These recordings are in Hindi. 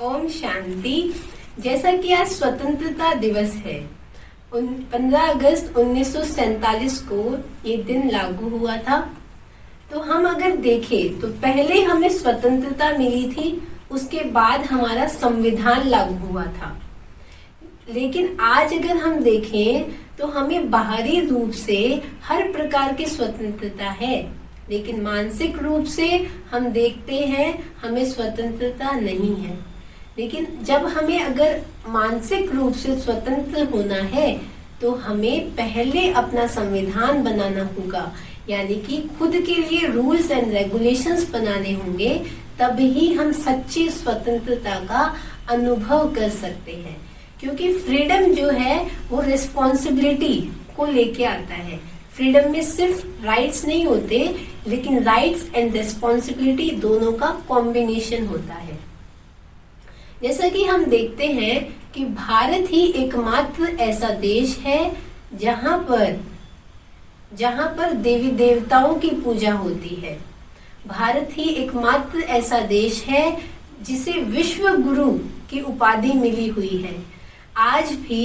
ओम शांति। जैसा कि आज स्वतंत्रता दिवस है, 15 अगस्त 1947 को ये दिन लागू हुआ था। तो हम अगर देखें तो पहले हमें स्वतंत्रता मिली थी, उसके बाद हमारा संविधान लागू हुआ था। लेकिन आज अगर हम देखें तो हमें बाहरी रूप से हर प्रकार की स्वतंत्रता है, लेकिन मानसिक रूप से हम देखते हैं हमें स्वतंत्रता नहीं है। लेकिन जब हमें अगर मानसिक रूप से स्वतंत्र होना है तो हमें पहले अपना संविधान बनाना होगा, यानी कि खुद के लिए रूल्स एंड रेगुलेशंस बनाने होंगे, तब ही हम सच्ची स्वतंत्रता का अनुभव कर सकते हैं। क्योंकि फ्रीडम जो है वो रिस्पॉन्सिबिलिटी को लेके आता है। फ्रीडम में सिर्फ राइट्स नहीं होते, लेकिन राइट्स एंड रिस्पॉन्सिबिलिटी दोनों का कॉम्बिनेशन होता है। जैसा कि हम देखते हैं कि भारत ही एकमात्र ऐसा देश है जहां पर देवी देवताओं की पूजा होती है। भारत ही एकमात्र ऐसा देश है जिसे विश्व गुरु की उपाधि मिली हुई है। आज भी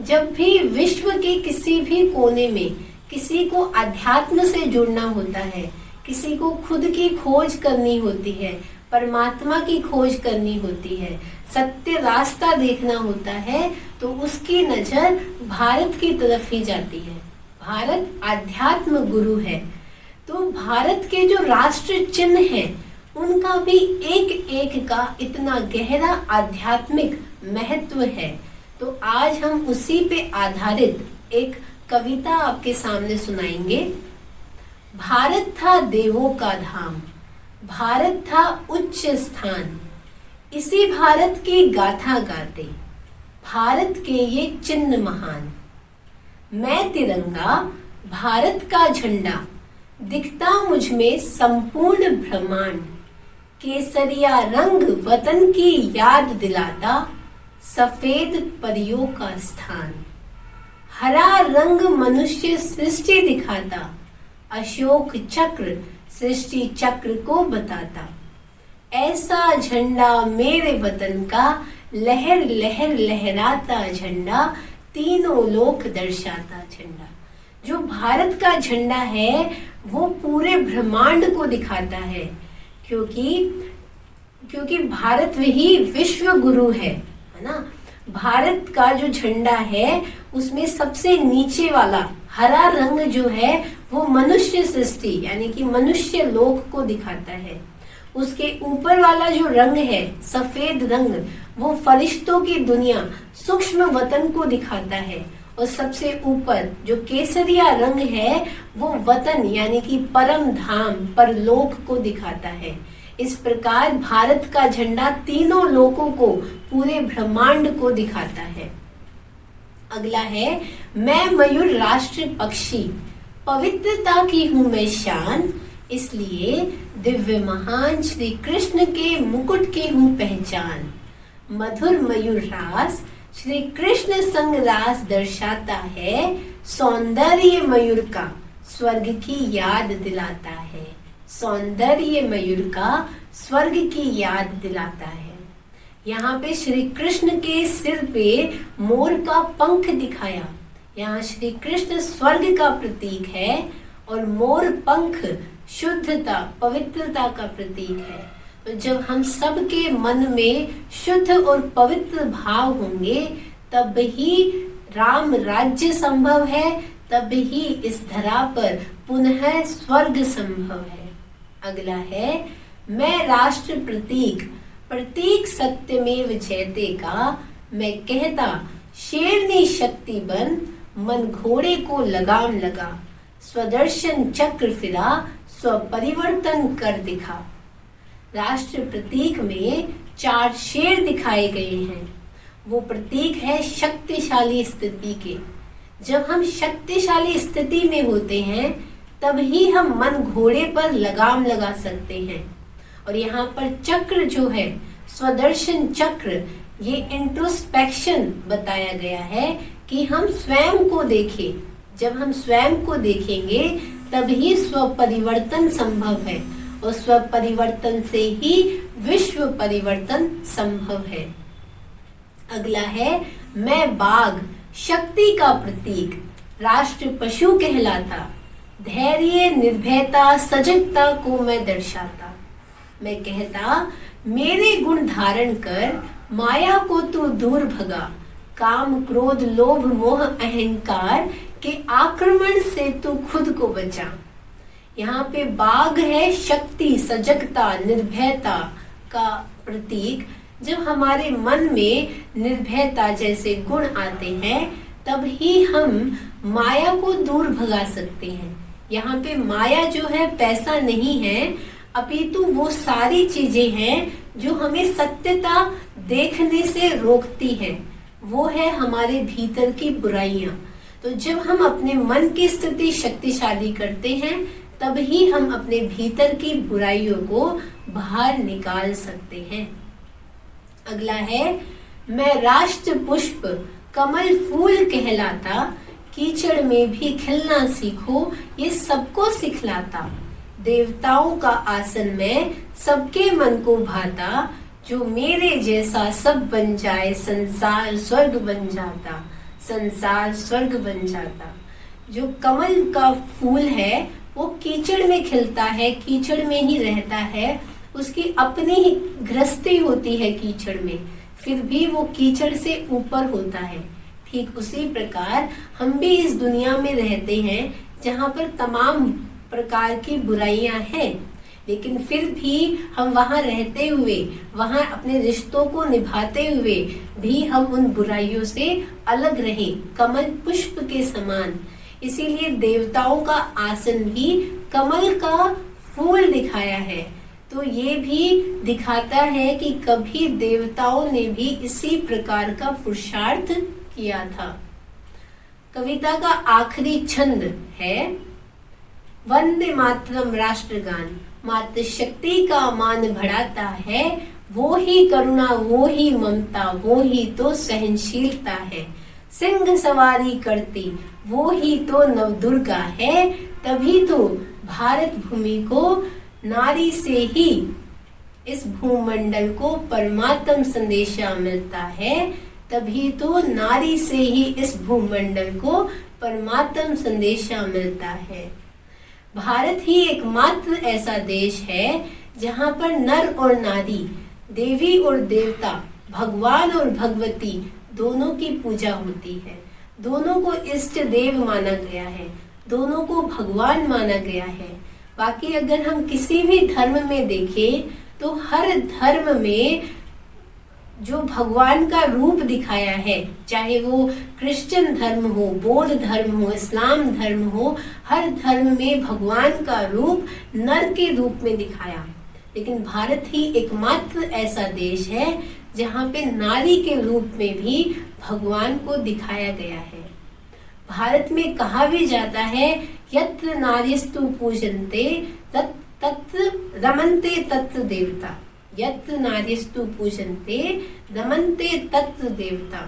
जब भी विश्व के किसी भी कोने में किसी को अध्यात्म से जुड़ना होता है, किसी को खुद की खोज करनी होती है, परमात्मा की खोज करनी होती है, सत्य रास्ता देखना होता है, तो उसकी नजर भारत की तरफ ही जाती है। भारत आध्यात्म गुरु है। तो भारत के जो राष्ट्र चिन्ह हैं, उनका भी एक एक का इतना गहरा आध्यात्मिक महत्व है। तो आज हम उसी पे आधारित एक कविता आपके सामने सुनाएंगे। भारत था देवों का धाम, भारत था उच्च स्थान, इसी भारत की गाथा गाते, भारत के ये चिन्ह महान। मैं तिरंगा भारत का झंडा, दिखता मुझ में संपूर्ण ब्रह्मांड, केसरिया रंग वतन की याद दिलाता, सफेद परियों का स्थान, हरा रंग मनुष्य सृष्टि दिखाता, अशोक चक्र सृष्टि चक्र को बताता। ऐसा झंडा मेरे वतन का, लहर लहर लहराता झंडा, तीनों लोक दर्शाता झंडा। जो भारत का झंडा है वो पूरे ब्रह्मांड को दिखाता है, क्योंकि भारत वही विश्व गुरु है ना। भारत का जो झंडा है उसमें सबसे नीचे वाला हरा रंग जो है वो मनुष्य सृष्टि यानी कि मनुष्य लोक को दिखाता है। उसके ऊपर वाला जो रंग है सफेद रंग, वो फरिश्तों की दुनिया सूक्ष्म वतन को दिखाता है। और सबसे ऊपर जो केसरिया रंग है वो वतन यानी कि परम धाम परलोक को दिखाता है। इस प्रकार भारत का झंडा तीनों लोकों को, पूरे ब्रह्मांड को दिखाता है। अगला है, मैं मयूर राष्ट्र पक्षी, पवित्रता की हूं मैं शान, इसलिए दिव्य महान श्री कृष्ण के मुकुट की हूं पहचान। मधुर मयूर रास श्री कृष्ण संग रास दर्शाता है, सौंदर्य मयूर का स्वर्ग की याद दिलाता है। सौंदर्य मयूर का स्वर्ग की याद दिलाता है। यहाँ पे श्री कृष्ण के सिर पे मोर का पंख दिखाया। यहाँ श्री कृष्ण स्वर्ग का प्रतीक है और मोर पंख शुद्धता पवित्रता का प्रतीक है। तो जब हम सबके मन में शुद्ध और पवित्र भाव होंगे तब ही राम राज्य संभव है, तब ही इस धरा पर पुनः स्वर्ग संभव है। अगला है, मैं राष्ट्र प्रतीक, प्रतीक सत्यमेव जयते का, मैं कहता शेरनी शक्ति बन, मन घोड़े को लगाम लगा, स्वदर्शन चक्र फिरा, स्वपरिवर्तन कर दिखा। राष्ट्र प्रतीक में 4 शेर दिखाए गए हैं। वो प्रतीक है शक्तिशाली स्थिति के। जब हम शक्तिशाली स्थिति में होते हैं तब ही हम मन घोड़े पर लगाम लगा सकते हैं। और यहाँ पर चक्र जो है स्वदर्शन चक्र, ये इंट्रोस्पेक्शन बताया गया है कि हम स्वयं को देखें। जब हम स्वयं को देखेंगे तब ही स्व परिवर्तन संभव है और स्व परिवर्तन से ही विश्व परिवर्तन संभव है। अगला है, मैं बाघ शक्ति का प्रतीक, राष्ट्र पशु कहलाता, धैर्य निर्भयता सजगता को मैं दर्शाता। मैं कहता, मेरे गुण धारण कर, माया को तू दूर भगा, काम क्रोध लोभ मोह अहंकार के आक्रमण से तू खुद को बचा। यहाँ पे बाघ है शक्ति सजगता निर्भयता का प्रतीक। जब हमारे मन में निर्भयता जैसे गुण आते हैं तब ही हम माया को दूर भगा सकते हैं। यहाँ पे माया जो है पैसा नहीं है, अपितु वो सारी चीजें हैं जो हमें सत्यता देखने से रोकती है। वो है हमारे भीतर की बुराइयां। तो जब हम अपने मन की स्थिति शक्तिशाली करते हैं तब ही हम अपने भीतर की बुराइयों को बाहर निकाल सकते हैं। अगला है, मैं राष्ट्र पुष्प कमल फूल कहलाता, कीचड़ में भी खिलना सीखो ये सबको सिखलाता। देवताओं का आसन में सबके मन को भाता, जो मेरे जैसा सब बन जाए संसार स्वर्ग बन जाता, संसार स्वर्ग बन जाता। जो कमल का फूल है वो कीचड़ में खिलता है, कीचड़ में ही रहता है, उसकी अपनी ही गृहस्थी होती है कीचड़ में, फिर भी वो कीचड़ से ऊपर होता है। ठीक उसी प्रकार हम भी इस दुनिया में रहते हैं जहाँ पर तमाम प्रकार की बुराइयां हैं, लेकिन फिर भी हम वहाँ रहते हुए, वहाँ अपने रिश्तों को निभाते हुए भी हम उन बुराइयों से अलग रहें, कमल पुष्प के समान। इसीलिए देवताओं का आसन भी कमल का फूल दिखाया है। तो ये भी दिखाता है कि कभी देवताओं ने भी इसी प्रकार का पुरुषार्थ किया था। कविता का आखिरी छंद है, वंदे मातरम राष्ट्रगान। मातृशक्ति का मान बढ़ाता है, वो ही करुणा वो ही ममता वो ही तो सहनशीलता है। सिंह सवारी करती वो ही तो नवदुर्गा है, तभी तो भारत भूमि को नारी से ही इस भूमंडल को परमात्म संदेशा मिलता है, तभी तो नारी से ही इस भूमंडल को परमात्म संदेशा मिलता है। भारत ही एकमात्र ऐसा देश है जहाँ पर नर और नारी, देवी और देवता, भगवान और भगवती दोनों की पूजा होती है। दोनों को इष्ट देव माना गया है, दोनों को भगवान माना गया है। बाकी अगर हम किसी भी धर्म में देखें तो हर धर्म में जो भगवान का रूप दिखाया है, चाहे वो क्रिश्चियन धर्म हो, बौद्ध धर्म हो, इस्लाम धर्म हो, हर धर्म में भगवान का रूप नर के रूप में दिखाया। लेकिन भारत ही एकमात्र ऐसा देश है जहाँ पे नारी के रूप में भी भगवान को दिखाया गया है। भारत में कहा भी जाता है, यत्र नारीस्तु पूजन्ते तत्र रमन्ते तत्र देवता। यत्र नारीस्तु पूजन्ते रमन्ते तत्र देवता।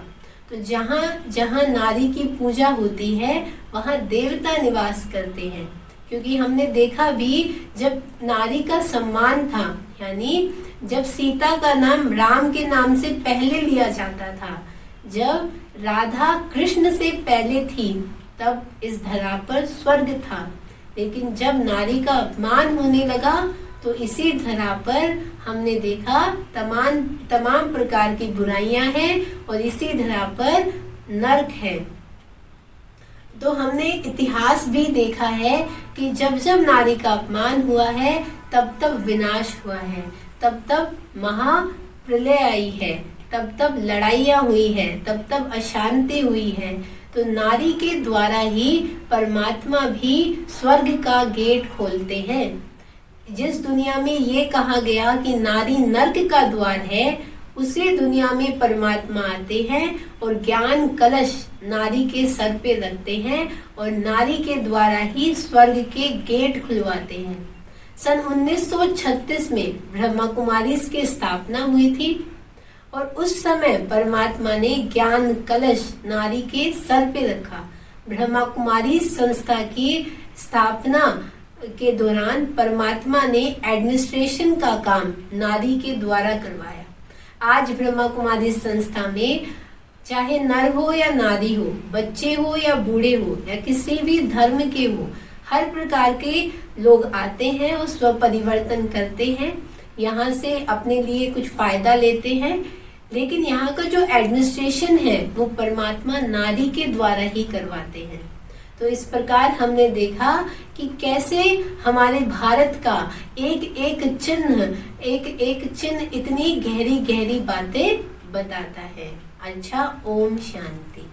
तो जहाँ जहाँ नारी की पूजा होती है वहाँ देवता निवास करते हैं। क्योंकि हमने देखा भी, जब नारी का सम्मान था, यानी जब सीता का नाम राम के नाम से पहले लिया जाता था, जब राधा कृष्ण से पहले थी, तब इस धरा पर स्वर्ग था। लेकिन जब नारी का अपमान होने लगा तो इसी धरा पर हमने देखा तमाम प्रकार की बुराइयां हैं और इसी धरा पर नरक है। तो हमने इतिहास भी देखा है कि जब जब नारी का अपमान हुआ है तब तब विनाश हुआ है, तब तब महाप्रलय आई है, तब तब लड़ाइयाँ हुई है, तब तब अशांति हुई है। तो नारी के द्वारा ही परमात्मा भी स्वर्ग का गेट खोलते हैं। जिस दुनिया में ये कहा गया कि नारी नर्क का द्वार है, उसी दुनिया में परमात्मा आते हैं और ज्ञान कलश नारी के सर पे रखते हैं और नारी के द्वारा ही स्वर्ग के गेट खुलवाते हैं। सन 1936 में ब्रह्मा कुमारी की स्थापना हुई थी और उस समय परमात्मा ने ज्ञान कलश नारी के सर पे रखा। ब्रह्मा कुमारी संस्था की स्थापना के दौरान परमात्मा ने एडमिनिस्ट्रेशन का काम नारी के द्वारा करवाया। आज ब्रह्मा कुमारी संस्था में चाहे नर हो या नारी हो, बच्चे हो या बूढ़े हो या किसी भी धर्म के हो, हर प्रकार के लोग आते हैं और स्व परिवर्तन करते हैं, यहाँ से अपने लिए कुछ फायदा लेते हैं। लेकिन यहाँ का जो एडमिनिस्ट्रेशन है वो परमात्मा नारी के द्वारा ही करवाते हैं। तो इस प्रकार हमने देखा कि कैसे हमारे भारत का एक एक चिन्ह इतनी गहरी गहरी बातें बताता है। अच्छा, ओम शांति।